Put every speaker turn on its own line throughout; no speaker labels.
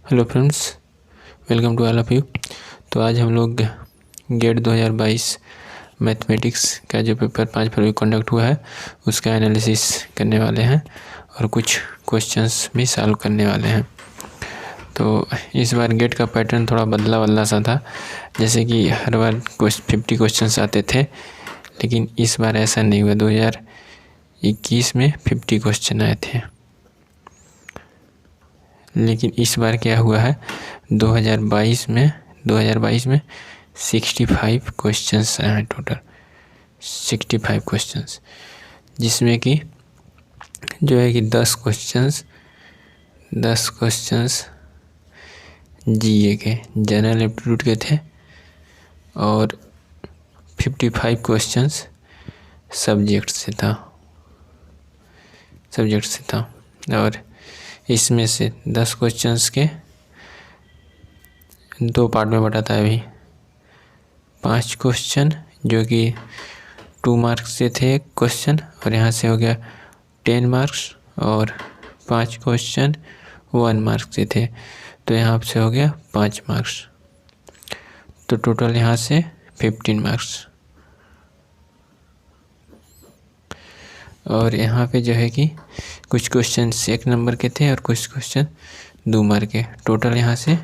Hello friends, welcome to all of you. तो आज हम लोग गेट 2022 मैथमेटिक्स का जो पेपर 5 फरवरी को कंडक्ट हुआ है उसका एनालिसिस करने वाले हैं और कुछ क्वेश्चंस भी सॉल्व करने वाले हैं। तो इस बार गेट का पैटर्न थोड़ा बदला सा था, जैसे कि हर बार 50 क्वेश्चंस आते थे, लेकिन इस बार ऐसा नहीं हुआ। 2021 में 50 क्वेश्चन आए थे, लेकिन इस बार क्या हुआ है 2022 में 65 क्वेश्चंस आए हैं, टोटल 65 क्वेश्चंस, जिसमें कि जो है कि 10 क्वेश्चंस जीए के जनरल एप्टीट्यूड के थे और 55 क्वेश्चंस सब्जेक्ट से था और इसमें से 10 क्वेश्चंस के 2 पार्ट में बटा था। अभी 5 क्वेश्चन जो कि 2 मार्क्स से थे एक क्वेश्चन, और यहाँ से हो गया 10 मार्क्स, और 5 क्वेश्चन 1 मार्क्स से थे, तो यहाँ से हो गया 5 मार्क्स, तो टोटल यहाँ से 15 मार्क्स। और यहाँ पे जो है कि कुछ क्वेश्चन 1 नंबर के थे और कुछ क्वेश्चन 2 मार्क के, टोटल यहाँ से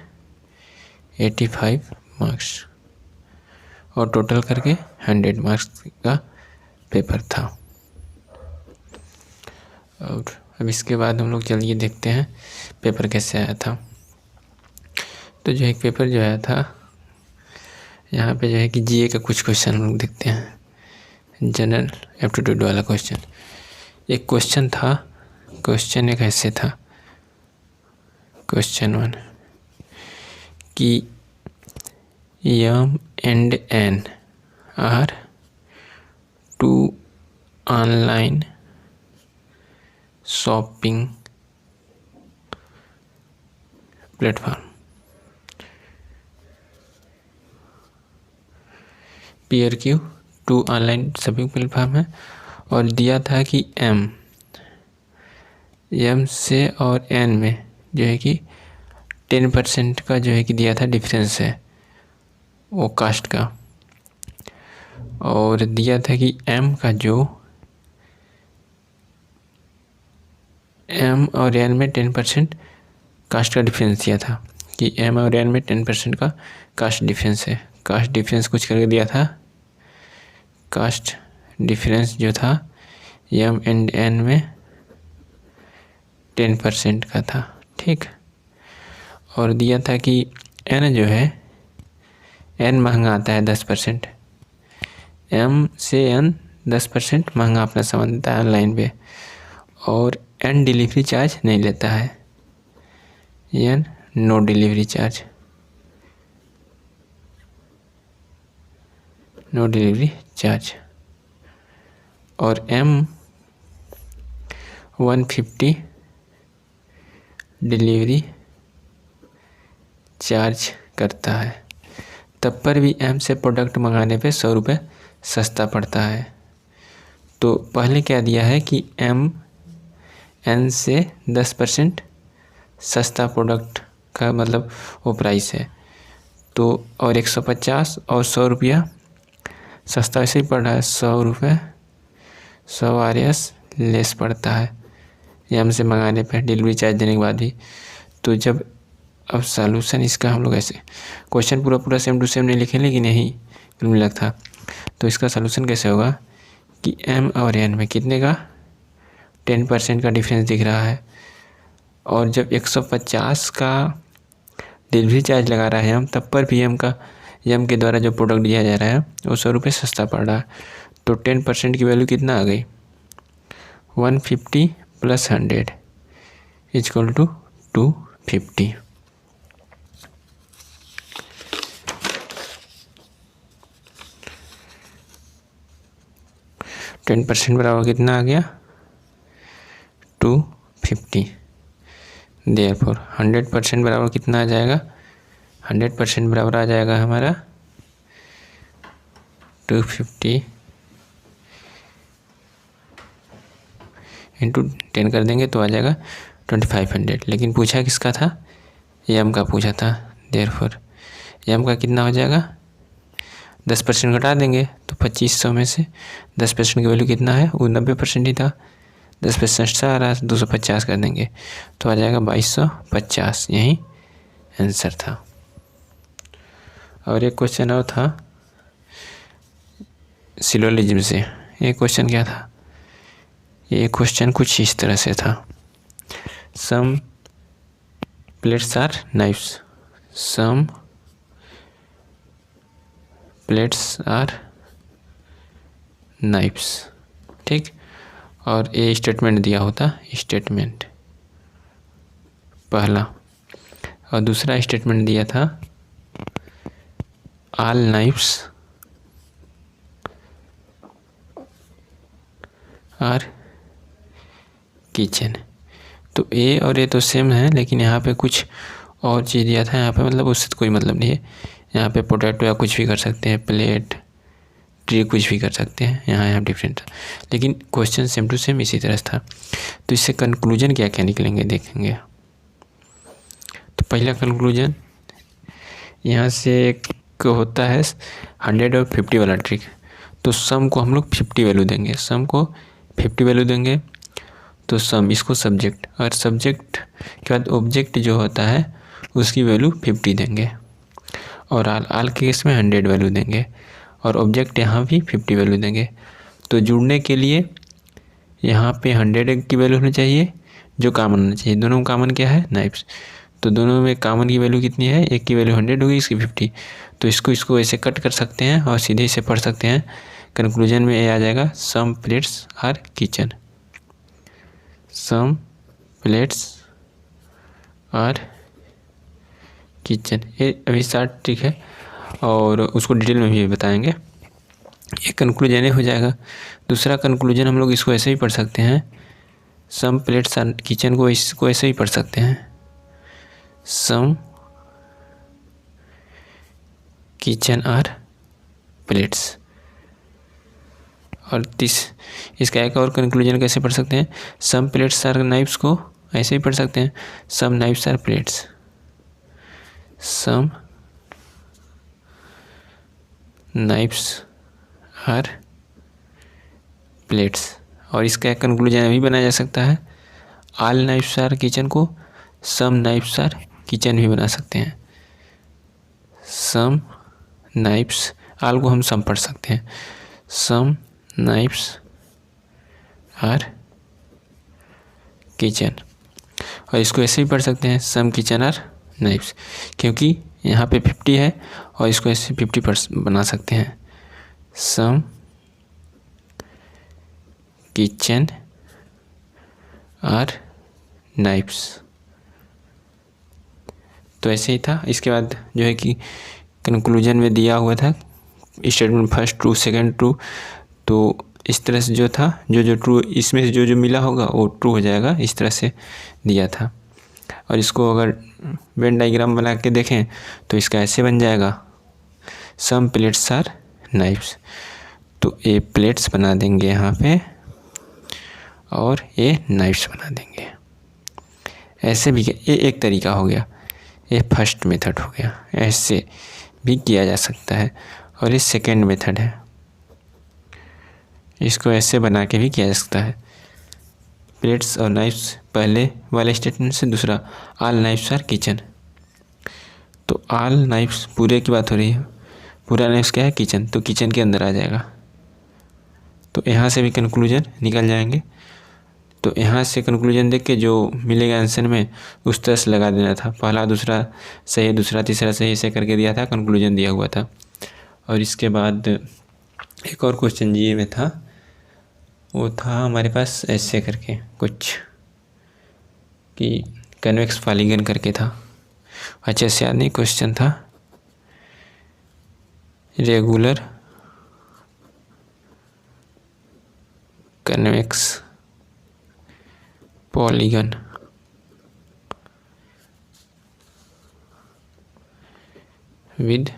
85 मार्क्स, और टोटल करके 100 मार्क्स का पेपर था। और अब इसके बाद हम लोग चलिए देखते हैं पेपर कैसे आया था। तो जो एक पेपर जो आया था, यहाँ पे जो है कि जीए का कुछ क्वेश्चन हम लोग देखते हैं, जनरल एप्टीट्यूड वाला क्वेश्चन। एक क्वेश्चन था, क्वेश्चन एक ऐसे था, क्वेश्चन 1 कि M and N are 2 online shopping platform. PRQ 2 online shopping platform है, और दिया था कि M से और N में जो है कि 10% का जो है कि दिया था डिफरेंस है वो कास्ट का, और दिया था कि M का जो M और N में 10% कास्ट का डिफरेंस दिया था कि M और N में 10% का कास्ट डिफरेंस है। कास्ट डिफरेंस कुछ करके दिया था, कास्ट डिफरेंस जो था M एंड N में 10% का था, ठीक। और दिया था कि N जो है, N महंगा आता है 10%, M से N 10% महंगा अपना सामान देता है ऑनलाइन पे, और N डिलीवरी चार्ज नहीं लेता है, N नो डिलीवरी चार्ज, और M 150 डिलीवरी चार्ज करता है। तब पर भी M से प्रोडक्ट मंगाने पे 100 रुपये सस्ता पड़ता है। तो पहले क्या दिया है कि M N से 10% सस्ता प्रोडक्ट का मतलब वो प्राइस है, तो और 150 और 100 रुपया सस्ता ऐसे ही पड़ रहा है, 100 रुपये 100 RS लेस पड़ता है M से मंगाने पे डिलीवरी चार्ज देने के बाद भी। तो जब अब सॉल्यूशन इसका हम लोग ऐसे क्वेश्चन पूरा सेम टू सेम नहीं लिखे, लेकिन यही कुल मिला था। तो इसका सॉल्यूशन कैसे होगा कि M और N में कितने का 10% का डिफरेंस दिख रहा है, और जब 150 का डिलीवरी चार्ज लगा रहा है हम, तब पर भी M के द्वारा जो प्रोडक्ट दिया जा रहा है वो 100 रुपये सस्ता पड़ रहा है। तो 10% की वैल्यू कितना आ गई, 150 + 100 इक्वल टू 250। टेन % बराबर कितना आ गया, 250। देयरफॉर 100% बराबर कितना आ जाएगा, 100% बराबर आ जाएगा हमारा 250 × 10 कर देंगे तो आ जाएगा 2500। लेकिन पूछा किसका था, एम का पूछा था। देयरफॉर एम का कितना हो जाएगा, 10% घटा देंगे तो 2500 में से 10% की वैल्यू कितना है, वो 90% ही था। 10% से आ रहा है 250 कर देंगे तो आ जाएगा 2250। यही आंसर था। और एक क्वेश्चन और था सिलोजिज्म से। ये क्वेश्चन क्या था, ये क्वेश्चन कुछ इस तरह से था। Some plates are knives, some plates are knives, ठीक। और ये स्टेटमेंट दिया होता, स्टेटमेंट पहला, और दूसरा स्टेटमेंट दिया था ऑल नाइफ्स आर किचन। तो ए और ए तो सेम है, लेकिन यहाँ पे कुछ और चीज़ दिया था। यहाँ पे मतलब उससे तो कोई मतलब नहीं है। यहाँ पे पोटैटो या कुछ भी कर सकते हैं, प्लेट ट्री कुछ भी कर सकते हैं। यहाँ डिफरेंट था, लेकिन क्वेश्चन सेम टू सेम इसी तरह था। तो इससे कंक्लूजन क्या क्या निकलेंगे देखेंगे। तो पहला कंक्लूजन यहाँ से एक होता है 100 और 50 वाला ट्रिक। तो सम को हम लोग 50 वैल्यू देंगे, सम को 50 वैल्यू देंगे। तो सम इसको सब्जेक्ट, और सब्जेक्ट के बाद ऑब्जेक्ट जो होता है उसकी वैल्यू 50 देंगे, और आल के केस में 100 वैल्यू देंगे, और ऑब्जेक्ट यहाँ भी 50 वैल्यू देंगे। तो जुड़ने के लिए यहाँ पे 100 की वैल्यू होनी चाहिए, जो कॉमन होना चाहिए। दोनों में कॉमन क्या है, नाइफ्स। तो दोनों में कॉमन की वैल्यू कितनी है, एक की वैल्यू 100 होगी, इसकी 50। तो इसको ऐसे कट कर सकते हैं और सीधे इसे पढ़ सकते हैं। कंक्लूजन में ये आ जाएगा some plates are kitchen, some plates are kitchen. ये अभी शॉर्ट ट्रिक है और उसको डिटेल में भी बताएंगे। ये कंक्लूजन हो जाएगा। दूसरा कंक्लूजन हम लोग इसको ऐसे ही पढ़ सकते हैं, सम प्लेट्स आर किचन को इसको ऐसे ही पढ़ सकते हैं, सम किचन आर प्लेट्स। और इसका एक और कंक्लूजन कैसे पढ़ सकते हैं, सम प्लेट्स आर नाइफ्स को ऐसे ही पढ़ सकते हैं, some knives are plates, some knives are plates. और इसका एक कंक्लूजन भी बनाया जा सकता है, ऑल नाइफ्स आर किचन को सम नाइफ्स आर किचन भी बना सकते हैं, सम नाइफ्स, ऑल को हम सम पढ़ सकते हैं, सम नाइफ्स आर किचन। और इसको ऐसे भी पढ़ सकते हैं, सम किचन आर नाइफ्स, क्योंकि यहाँ पे 50 है और इसको ऐसे 50% बना सकते हैं, सम किचन आर नाइफ्स। तो ऐसे ही था। इसके बाद जो है कि कंक्लूजन में दिया हुआ था statement first true second true. तो इस तरह से जो था, जो ट्रू इसमें से जो मिला होगा वो ट्रू हो जाएगा, इस तरह से दिया था। और इसको अगर वेन डायग्राम बना के देखें तो इसका ऐसे बन जाएगा, सम प्लेट्स आर नाइफ्स। तो ये प्लेट्स बना देंगे यहाँ पे और ये नाइफ्स बना देंगे। ऐसे भी ये एक तरीका हो गया, ये फर्स्ट मेथड हो गया। ऐसे भी किया जा सकता है। और ये सेकेंड मेथड है, इसको ऐसे बना के भी किया जा सकता है। प्लेट्स और नाइफ्स पहले वाले स्टेटमेंट से, दूसरा ऑल नाइफ्स आर किचन। तो ऑल नाइफ्स पूरे की बात हो रही है, पूरा नाइफ्स क्या है, किचन। तो किचन के अंदर आ जाएगा। तो यहाँ से भी कंक्लूजन निकल जाएंगे। तो यहाँ से कंक्लूजन देख के जो मिलेगा आंसर में उस तरह से लगा देना था। पहला दूसरा सही, दूसरा तीसरा सही, ऐसे करके दिया था, कंक्लूजन दिया हुआ था। और इसके बाद एक और क्वेश्चन जी में था, वो था हमारे पास ऐसे करके कुछ कि कन्वेक्स पॉलीगन करके था। अच्छे से याद नहीं क्वेश्चन था, regular convex polygon with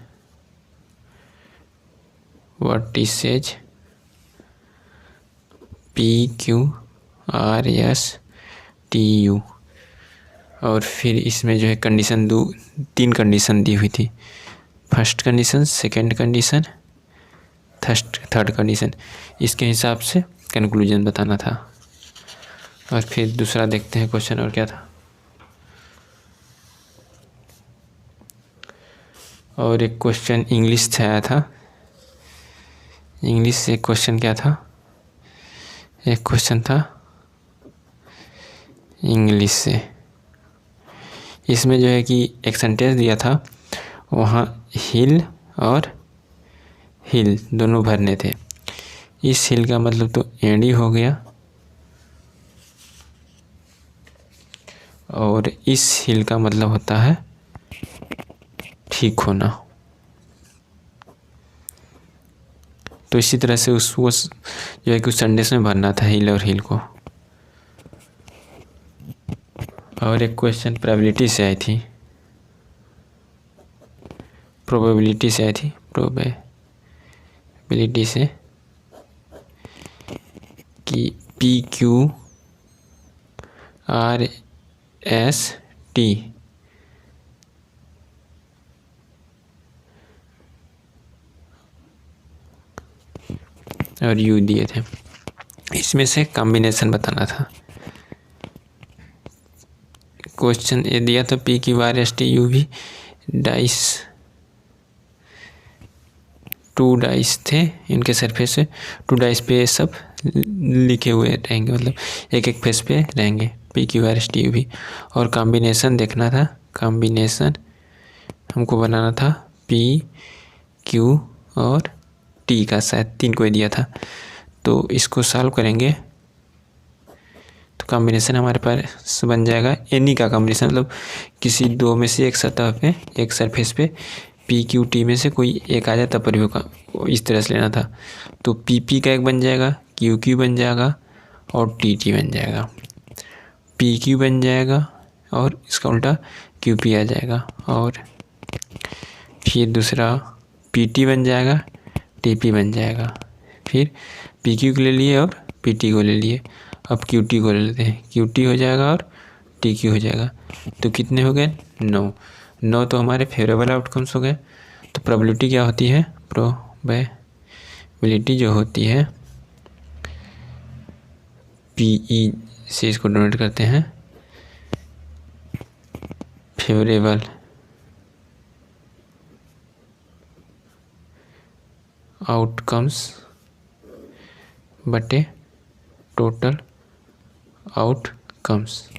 vertices PQRSTU। और फिर इसमें जो है कंडीशन 3 कंडीशन दी हुई थी। First condition, second condition, third condition. इसके हिसाब से कंक्लूजन बताना था। और फिर दूसरा देखते हैं क्वेश्चन और क्या था। और एक क्वेश्चन इंग्लिश से आया था। इंग्लिश से क्वेश्चन क्या था, एक क्वेश्चन था इंग्लिश से। इसमें जो है कि एक सेंटेंस दिया था, वहाँ हिल और हिल दोनों भरने थे। इस हिल का मतलब तो एंडी हो गया, और इस हिल का मतलब होता है ठीक होना। तो इसी तरह से उसको जो है कि उस सेंटेंस में भरना था हिल और हिल को। और एक क्वेश्चन प्रोबेबिलिटी से आई थी, प्रोबेबिलिटी से कि PQRST और U दिए थे, इसमें से कॉम्बिनेशन बताना था। क्वेश्चन ये दिया था PQRST U भी डाइस, 2 डाइस थे, इनके सरफेस पे 2 डाइस पे सब लिखे हुए रहेंगे, मतलब एक एक फेस पे रहेंगे PQRST U भी। और कॉम्बिनेशन देखना था, कॉम्बिनेशन हमको बनाना था PQ और T का, शायद 3 को दिया था। तो इसको सॉल्व करेंगे तो कॉम्बिनेशन हमारे पास बन जाएगा एनी का कॉम्बिनेशन, मतलब किसी 2 में से एक सतह पे, एक सरफेस पे PQT में से कोई एक आ जाए तब पर भी होगा, इस तरह से लेना था। तो PP का एक बन जाएगा, QQ बन जाएगा और TT बन जाएगा। PQ बन जाएगा और इसका उल्टा QP आ जाएगा, और फिर दूसरा PT बन जाएगा, TP बन जाएगा। फिर PQ को ले लिए और PT को ले लिए, अब QT को ले लेते हैं, QT हो जाएगा और TQ हो जाएगा। तो कितने हो गए, 9 तो हमारे फेवरेबल आउटकम्स हो गए। तो प्रोबेबिलिटी क्या होती है, प्रोबेबिलिटी जो होती है PE से इसको डोनेट करते हैं, फेवरेबल आउटकम्स बटे टोटल आउटकम्स।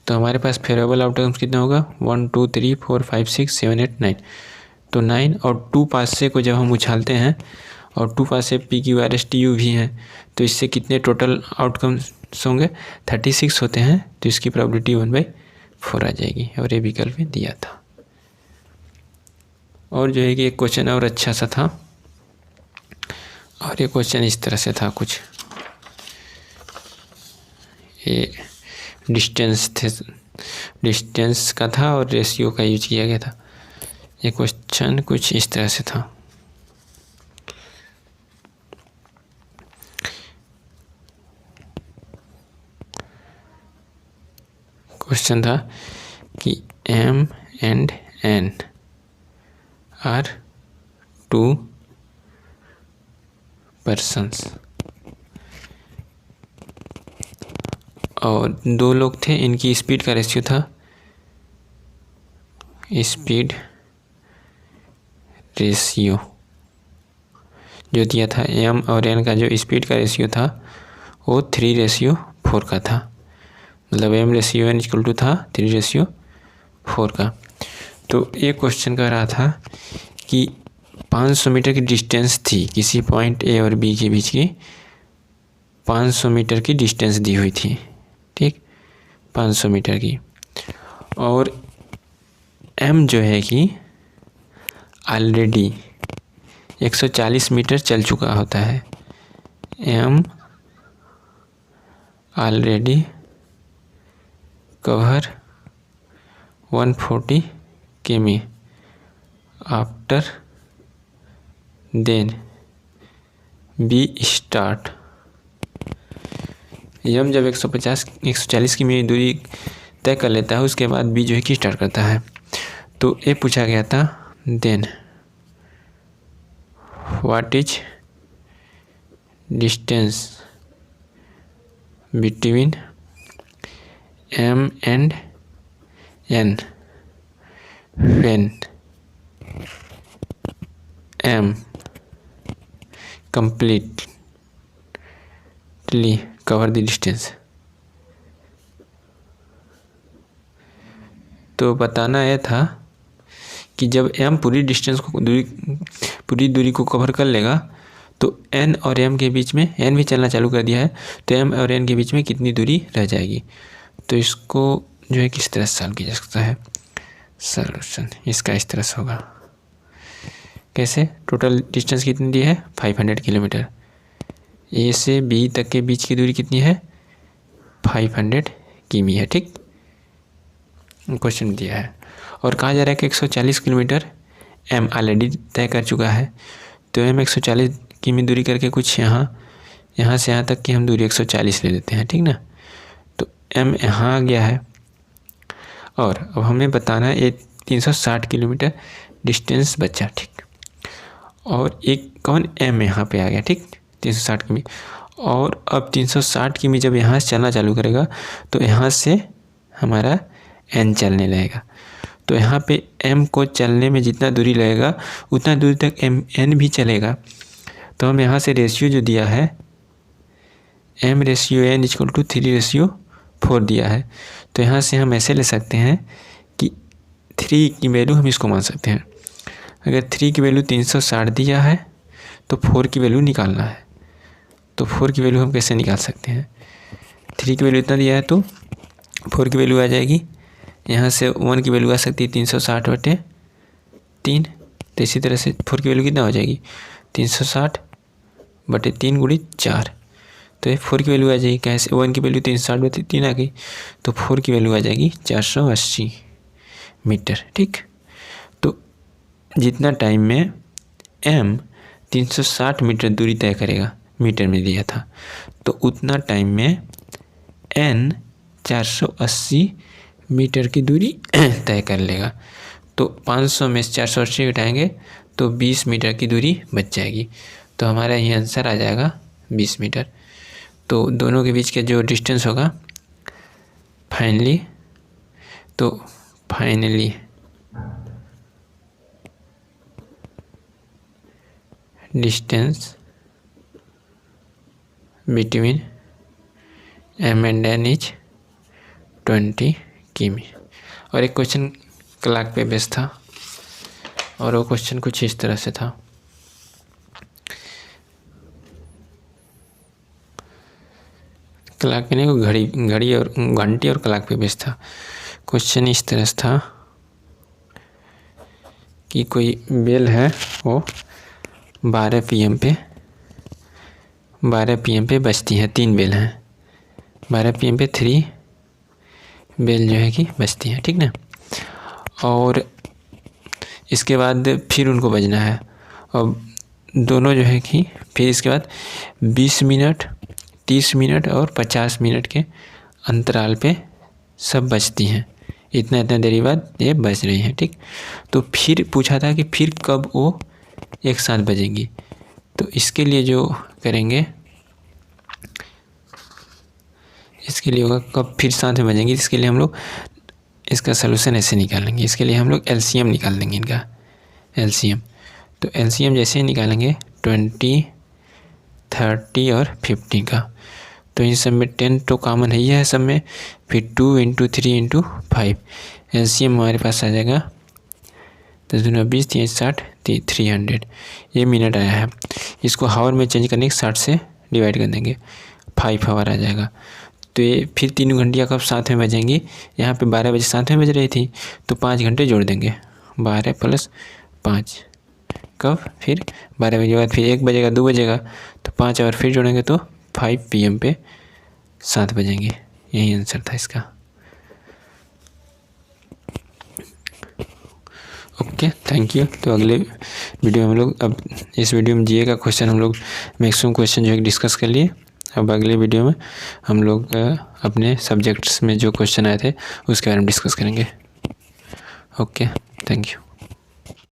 तो हमारे पास फेवरेबल आउटकम्स कितना होगा, 1 2 3 4 5 6 7 8 9। तो 9 और 2 पास से को जब हम उछालते हैं और 2 पास से PQRST U भी हैं, तो इससे कितने टोटल आउटकम्स होंगे, 36 होते हैं। तो इसकी प्रोबेबिलिटी 1/4 आ जाएगी, और ये विकल्प में दिया था। और जो है कि एक क्वेश्चन और अच्छा सा था, और ये क्वेश्चन इस तरह से था कुछ, ये डिस्टेंस का था और रेशियो का यूज किया गया था। ये क्वेश्चन कुछ इस तरह से था। क्वेश्चन था कि M and N are 2 persons, और 2 लोग थे, इनकी स्पीड का रेशियो था, स्पीड रेशियो जो दिया था M और N का, जो स्पीड का रेशियो था वो 3:4 का था, मतलब M/N = था 3:4 का। तो ये क्वेश्चन कह रहा था कि 500 मीटर की डिस्टेंस थी, किसी पॉइंट A और B के बीच की 500 मीटर की डिस्टेंस दी हुई थी, ठीक, 500 मीटर की। और M जो है कि ऑलरेडी 140 मीटर चल चुका होता है, M already cover 140 km after then B start. M जब 140 की दूरी तय कर लेता है, उसके बाद बी जो है कि स्टार्ट करता है। तो ये पूछा गया था, then what is distance between M and N when M completely cover the distance। तो बताना यह था कि जब m पूरी दूरी को कवर कर लेगा तो n और m के बीच में, n भी चलना चालू कर दिया है, तो m और n के बीच में कितनी दूरी रह जाएगी। तो इसको जो है किस तरह से सॉल्व किया जा सकता है। सॉल्यूशन इसका इस तरह से होगा, कैसे, टोटल डिस्टेंस कितनी दी है 500 किलोमीटर, ए से बी तक के बीच की दूरी कितनी है 500 किमी है, ठीक, क्वेश्चन दिया है। और कहा जा रहा है कि 140 किलोमीटर एम ऑलरेडी तय कर चुका है, तो एम 140 किमी दूरी करके कुछ यहाँ से यहाँ तक की हम दूरी 140 ले लेते हैं, ठीक ना। तो एम यहाँ आ गया है और अब हमें बताना है ये 360 किलोमीटर डिस्टेंस बचा, ठीक। और एक कौन एम यहाँ पे आ गया, ठीक, 360 किमी। और अब 360 किमी जब यहाँ से चलना चालू करेगा तो यहाँ से हमारा एन चलने लगेगा। तो यहाँ पे एम को चलने में जितना दूरी लगेगा उतना दूरी तक एन भी चलेगा। तो हम यहाँ से रेशियो जो दिया है m ratio n equal to 3:4 दिया है, तो यहाँ से हम ऐसे ले सकते हैं कि 3 की वैल्यू हम इसको मान सकते हैं। अगर 3 की वैल्यू 360 दिया है तो 4 की वैल्यू निकालना है। तो 4 की वैल्यू हम कैसे निकाल सकते हैं, 3 की वैल्यू इतना दिया है तो 4 की वैल्यू आ जाएगी, यहाँ से 1 की वैल्यू आ सकती है 360/3। तो इसी तरह से 4 की वैल्यू कितना हो जाएगी 360/3 × 4। तो ये 4 की वैल्यू आ जाएगी, कैसे, 1 की वैल्यू 360/3 आ गई, तो 4 की वैल्यू आ जाएगी 480 मीटर, ठीक। तो जितना टाइम में m 360 मीटर दूरी तय करेगा, मीटर में दिया था, तो उतना टाइम में n 480 मीटर की दूरी तय कर लेगा। तो 500 में से 480 घटाएंगे तो 20 मीटर की दूरी बच जाएगी। तो हमारा ये आंसर आ जाएगा 20 मीटर। तो दोनों के बीच के जो डिस्टेंस होगा finally distance between m and n is 20 किमी। और एक क्वेश्चन क्लॉक पे बेस था और वो क्वेश्चन कुछ इस तरह से था, क्लॉक पे नहीं, वो घड़ी और घंटी और क्लॉक पे बेस था। क्वेश्चन इस तरह से था कि कोई बेल है वो 12 PM पे बजती है, 3 बेल हैं, 12 PM पे 3 बेल जो है कि बजती है, ठीक ना। और इसके बाद फिर उनको बजना है और दोनों जो है कि फिर इसके बाद 20 मिनट, 30 मिनट और 50 मिनट के अंतराल पे सब बजती हैं, इतना देरी बाद ये बज रही हैं, ठीक। तो फिर पूछा था कि फिर कब वो एक साथ बजेंगी। तो इसके लिए जो करेंगे, इसके लिए होगा कब फिर साथ में बजेंगी, इसके लिए हम लोग इसका सलूशन ऐसे निकालेंगे। इसके लिए हम लोग LCM निकाल देंगे, इनका LCM। तो LCM जैसे ही निकालेंगे 20, 30 और 50 का, तो इन सब में 10 तो कॉमन ही है सब में, फिर 2 × 3 × 5 LCM हमारे पास आ जाएगा 10 × 20 3 60 300। ये मिनट आया है, इसको हावर में चेंज करने के 60 से डिवाइड कर देंगे, 5 हावर आ जाएगा। तो ये फिर 3 घंटियाँ कब साथ में बजेंगी, यहाँ पे 12 बजे साथ में बज रही थी तो 5 घंटे जोड़ देंगे, 12 + 5 कब, फिर 12 बजे के बाद फिर 1 बजेगा, 2 बजेगा, तो 5 आवर फिर जोड़ेंगे तो 5 PM पे 7 बजेंगे। यही आंसर था इसका। Okay, thank you. तो अगले वीडियो में हम लोग, अब इस वीडियो में GA का क्वेश्चन हम लोग मैक्सिमम क्वेश्चन जो है डिस्कस कर लिए। अब अगले वीडियो में हम लोग अपने सब्जेक्ट्स में जो क्वेश्चन आए थे उसके बारे में डिस्कस करेंगे। Okay, thank you.